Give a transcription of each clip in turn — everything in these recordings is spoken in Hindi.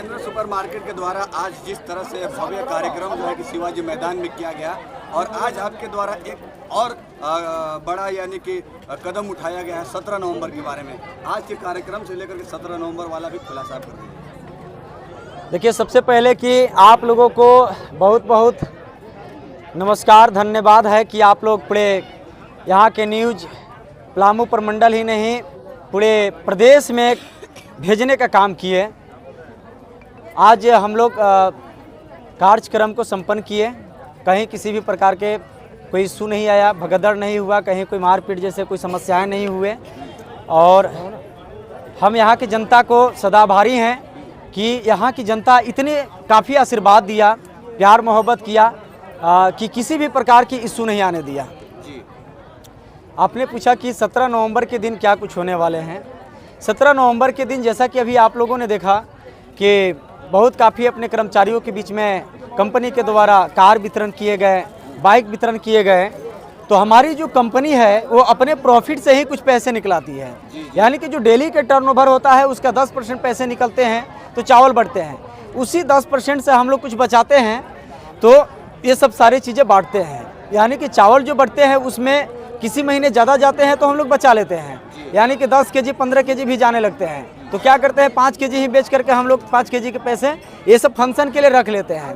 भूपेंद्र सुपरमार्केट के द्वारा आज जिस तरह से भव्य कार्यक्रम जो है कि शिवाजी मैदान में किया गया और आज आपके द्वारा एक और बड़ा यानी कि कदम उठाया गया है 17 नवंबर के बारे में, आज के कार्यक्रम से लेकर के 17 नवंबर वाला भी खुलासा कर रहे हैं। देखिए, सबसे पहले कि आप लोगों को बहुत बहुत नमस्कार, धन्यवाद है कि आप लोग पूरे यहाँ के न्यूज़ पलामू प्रमंडल ही नहीं पूरे प्रदेश में भेजने का काम किए। आज हम लोग कार्यक्रम को संपन्न किए, कहीं किसी भी प्रकार के कोई इशू नहीं आया, भगदड़ नहीं हुआ, कहीं कोई मारपीट जैसे कोई समस्याएं नहीं हुए। और हम यहाँ की जनता को सदा आभारी हैं कि यहाँ की जनता इतने काफ़ी आशीर्वाद दिया, प्यार मोहब्बत किया कि किसी भी प्रकार की इशू नहीं आने दिया। आपने पूछा कि 17 नवंबर के दिन क्या कुछ होने वाले हैं। 17 नवंबर के दिन जैसा कि अभी आप लोगों ने देखा कि बहुत काफ़ी अपने कर्मचारियों के बीच में कंपनी के द्वारा कार वितरण किए गए, बाइक वितरण किए गए। तो हमारी जो कंपनी है वो अपने प्रॉफिट से ही कुछ पैसे निकलाती है, यानी कि जो डेली के टर्नओवर होता है उसका 10% पैसे निकलते हैं तो चावल बढ़ते हैं, उसी 10% से हम लोग कुछ बचाते हैं तो ये सब सारी चीज़ें बांटते हैं। यानी कि चावल जो बढ़ते हैं उसमें किसी महीने ज़्यादा जाते हैं तो हम लोग बचा लेते हैं, यानी कि 10 केजी 15 केजी भी जाने लगते हैं तो क्या करते हैं 5 केजी ही बेच करके हम लोग 5 केजी के पैसे ये सब फंक्शन के लिए रख लेते हैं।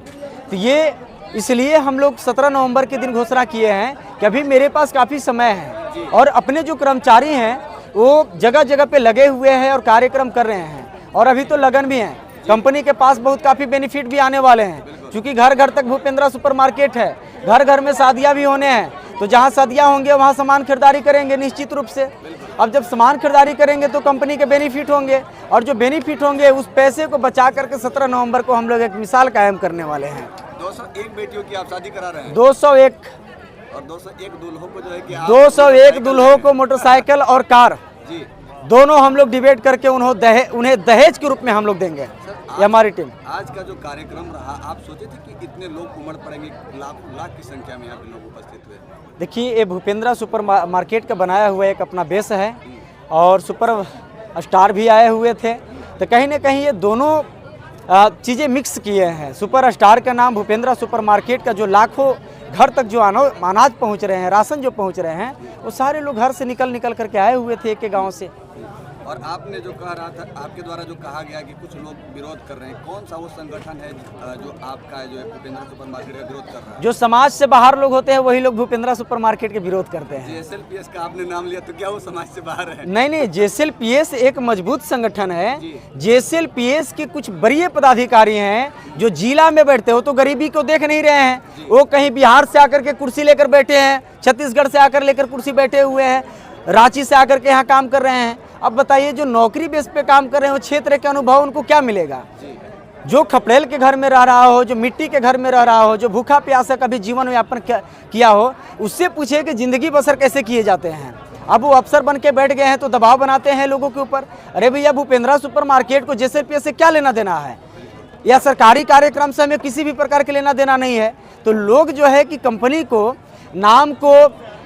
तो ये इसलिए हम लोग 17 नवंबर के दिन घोषणा किए हैं कि अभी मेरे पास काफ़ी समय है और अपने जो कर्मचारी हैं वो जगह जगह पे लगे हुए हैं और कार्यक्रम कर रहे हैं और अभी तो लगन भी हैं। कंपनी के पास बहुत काफ़ी बेनिफिट भी आने वाले हैं क्योंकि घर घर तक भूपेंद्र सुपरमार्केट है, घर घर में शादियाँ भी होने हैं तो जहाँ शादियाँ होंगे वहाँ सामान खरीदारी करेंगे निश्चित रूप से। अब जब सामान खरीदारी करेंगे तो कंपनी के बेनिफिट होंगे और जो बेनिफिट होंगे उस पैसे को बचा करके 17 नवंबर को हम लोग एक मिसाल कायम करने वाले हैं। 201 बेटियों की आप शादी करा रहे हैं। 201 और 201 दूल्हों को जो है कि 201 दूल्हों को मोटरसाइकिल और कार जी दोनों हम लोग डिबेट करके उन्हें दहेज के रूप में हम लोग देंगे। ये हमारी टीम। आज का जो कार्यक्रम रहा, आप सोचे थे कि इतने लोग उमड़ पड़ेंगे, लाख की संख्या में यहाँ पे लोग उपस्थित हुए? देखिए, ये भूपेंद्र सुपर मार्केट का बनाया हुआ एक अपना बेस है और सुपर स्टार भी आए हुए थे, तो कहीं ना कहीं ये दोनों चीज़ें मिक्स किए हैं। सुपर स्टार का नाम भूपेंद्र सुपर मार्केट का जो लाखों घर तक जो अनाज पहुंच रहे हैं, राशन जो पहुंच रहे हैं, वो सारे लोग घर से निकल करके आए हुए थे एक गांव से। और आपने जो कहा रहा था, आपके द्वारा जो कहा गया कि कुछ लोग विरोध कर रहे हैं, कौन सा वो संगठन है जो आपका जो है भूपेंद्र सुपर मार्केट का विरोध कर रहा है? जो समाज से बाहर लोग होते हैं वही लोग भूपेंद्र सुपर मार्केट के विरोध करते हैं। JSLPS का आपने नाम लिया तो क्या वो समाज से बाहर है? नहीं, JSLPS एक मजबूत संगठन है। JSLPS के कुछ बड़े पदाधिकारी हैं जो जिला में बैठते हो तो गरीबी को देख नहीं रहे हैं, वो कहीं बिहार से आकर के कुर्सी लेकर बैठे हैं, छत्तीसगढ़ से आकर लेकर कुर्सी बैठे हुए हैं, रांची से आकर के यहाँ काम कर रहे हैं। अब बताइए, जो नौकरी बेस पे काम कर रहे हो, क्षेत्र के अनुभव उनको क्या मिलेगा? जो खपड़ेल के घर में रह रहा हो, जो मिट्टी के घर में रह रहा हो, जो भूखा प्यासा कभी जीवन यापन किया हो, उससे पूछे कि ज़िंदगी बसर कैसे किए जाते हैं। अब वो अफसर बन के बैठ गए हैं तो दबाव बनाते हैं लोगों के ऊपर। अरे भैया, भूपेंद्र सुपर मार्केट को JSLPS से क्या लेना देना है, या सरकारी कार्यक्रम से हमें किसी भी प्रकार के लेना देना नहीं है। तो लोग जो है कि कंपनी को नाम को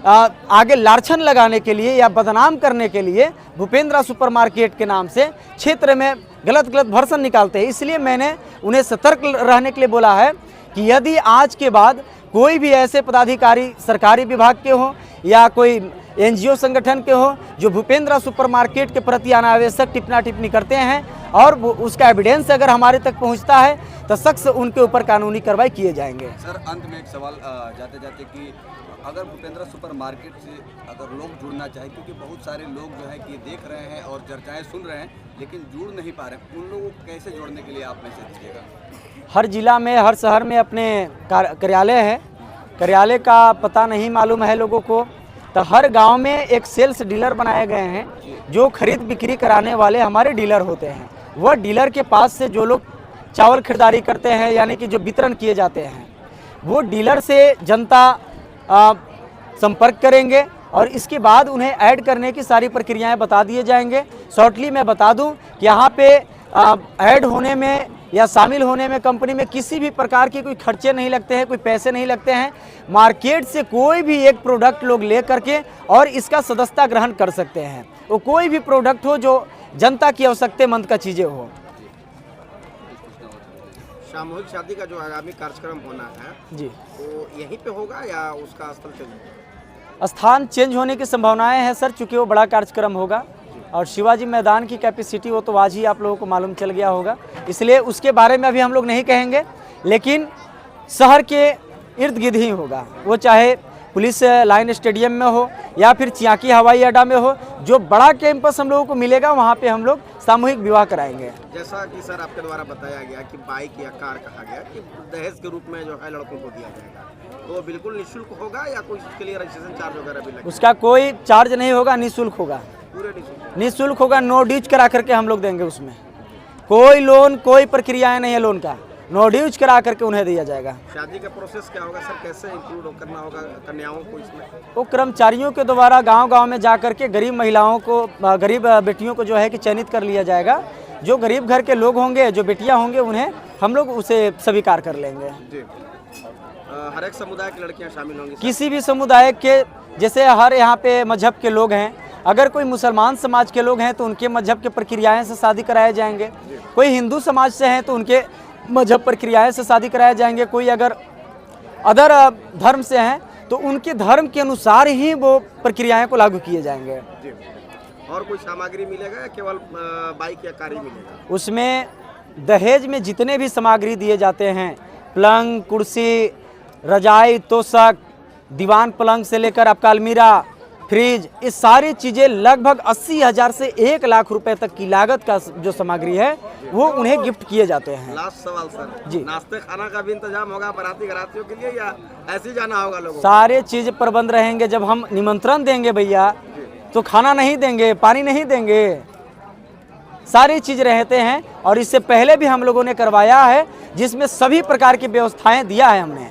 आगे लाछन लगाने के लिए या बदनाम करने के लिए भूपेंद्र सुपरमार्केट के नाम से क्षेत्र में गलत वर्सन निकालते हैं। इसलिए मैंने उन्हें सतर्क रहने के लिए बोला है कि यदि आज के बाद कोई भी ऐसे पदाधिकारी सरकारी विभाग के हो या कोई NGO संगठन के हो जो भूपेंद्र सुपरमार्केट के प्रति अनावश्यक टिप्पणी टिप्पणी करते हैं और उसका एविडेंस अगर हमारे तक पहुंचता है तो सख्त उनके ऊपर कानूनी कार्रवाई किए जाएंगे। सर, अंत में एक सवाल जाते जाते कि अगर भूपेंद्र सुपर मार्केट से अगर लोग जुड़ना चाहे, क्योंकि बहुत सारे लोग जो है कि देख रहे हैं और चर्चाएं सुन रहे हैं लेकिन जुड़ नहीं पा रहे, उन लोगों को कैसे जोड़ने के लिए आप मैसेज दीजिएगा? हर जिला में, हर शहर में अपने कार्यालय है, कार्यालय का पता नहीं मालूम है लोगों को, तो हर गांव में एक सेल्स डीलर बनाए गए हैं जो खरीद बिक्री कराने वाले हमारे डीलर होते हैं। वह डीलर के पास से जो लोग चावल खरीदारी करते हैं, यानी कि जो वितरण किए जाते हैं, वो डीलर से जनता संपर्क करेंगे और इसके बाद उन्हें ऐड करने की सारी प्रक्रियाएं बता दिए जाएंगे। शॉर्टली मैं बता दूं कि यहाँ पे ऐड होने में या शामिल होने में कंपनी में किसी भी प्रकार की कोई खर्चे नहीं लगते हैं, कोई पैसे नहीं लगते हैं। मार्केट से कोई भी एक प्रोडक्ट लोग ले करके और इसका सदस्यता ग्रहण कर सकते हैं। वो कोई भी प्रोडक्ट हो जो जनता की आवश्यकतामंद का चीज़ें हो। सामूहिक शादी का जो आगामी कार्यक्रम होना है जी, वो यहीं पे होगा या उसका स्थल चेंज होगा? स्थान चेंज होने की संभावनाएं हैं सर, चूँकि वो बड़ा कार्यक्रम होगा और शिवाजी मैदान की कैपेसिटी वो तो आज ही आप लोगों को मालूम चल गया होगा, इसलिए उसके बारे में अभी हम लोग नहीं कहेंगे। लेकिन शहर के इर्द गिर्द ही होगा, वो चाहे पुलिस लाइन स्टेडियम में हो या फिर चियाकी हवाई अड्डा में हो, जो बड़ा कैंपस हम लोगों को मिलेगा वहाँ पे हम लोग सामूहिक विवाह कराएंगे। जैसा कि सर आपके द्वारा बताया गया कि बाइक या कार कहा गया कि दहेज के रूप में जो है लड़कों को दिया जाएगा, तो वो बिल्कुल निःशुल्क होगा या कोई उसके लिए रजिस्ट्रेशन चार्ज वगैरह भी लगेगा? उसका कोई चार्ज नहीं होगा, निःशुल्क होगा, पूरे निःशुल्क? निःशुल्क होगा, नो ड्यूज करा करके हम लोग देंगे। उसमें कोई लोन, कोई प्रक्रियाएं नहीं है लोन का, नो ड्यूज करा करके उन्हें दिया जाएगा। शादी का प्रोसेस क्या होगा सर, कैसे इंक्लूड करना होगा कन्याओं को इसमें? वो कर्मचारियों के द्वारा गांव-गांव में जा कर के गरीब महिलाओं को, गरीब बेटियों को जो है कि चयनित कर लिया जाएगा। जो गरीब घर के लोग होंगे, जो बेटियां होंगे, उन्हें हम लोग उसे स्वीकार कर लेंगे। जी, हर एक समुदाय की लड़कियां शामिल होंगी? किसी भी समुदाय के, जैसे हर यहाँ पे मजहब के लोग हैं, अगर कोई मुसलमान समाज के लोग हैं तो उनके मजहब के प्रक्रियाएं से शादी कराए जाएंगे, कोई हिंदू समाज से हैं तो उनके मजहब प्रक्रियाएं से शादी कराए जाएंगे, कोई अगर अदर धर्म से हैं तो उनके धर्म के अनुसार ही वो प्रक्रियाएं को लागू किए जाएंगे। जी, और कोई सामग्री मिलेगा या केवल बाइक या कार ही मिलेगा? उसमें दहेज में जितने भी सामग्री दिए जाते हैं, पलंग, कुर्सी, रजाई, तोशक, दीवान पलंग से लेकर आपका अलमीरा, फ्रिज, ये सारी चीज़ें लगभग 80,000 से 1 लाख रुपए तक की लागत का जो सामग्री है वो उन्हें गिफ्ट किए जाते हैं। लास्ट सवाल सर जी, नाश्ते खाना का भी इंतजाम होगा बाराती घरातियों के लिए या ऐसे ही जाना होगा लोगों को? सारे चीज़ प्रबंध रहेंगे। जब हम निमंत्रण देंगे भैया तो खाना नहीं देंगे, पानी नहीं देंगे, सारी चीज़ रहते हैं। और इससे पहले भी हम लोगों ने करवाया है, जिसमें सभी प्रकार की व्यवस्थाएं दिया है हमने।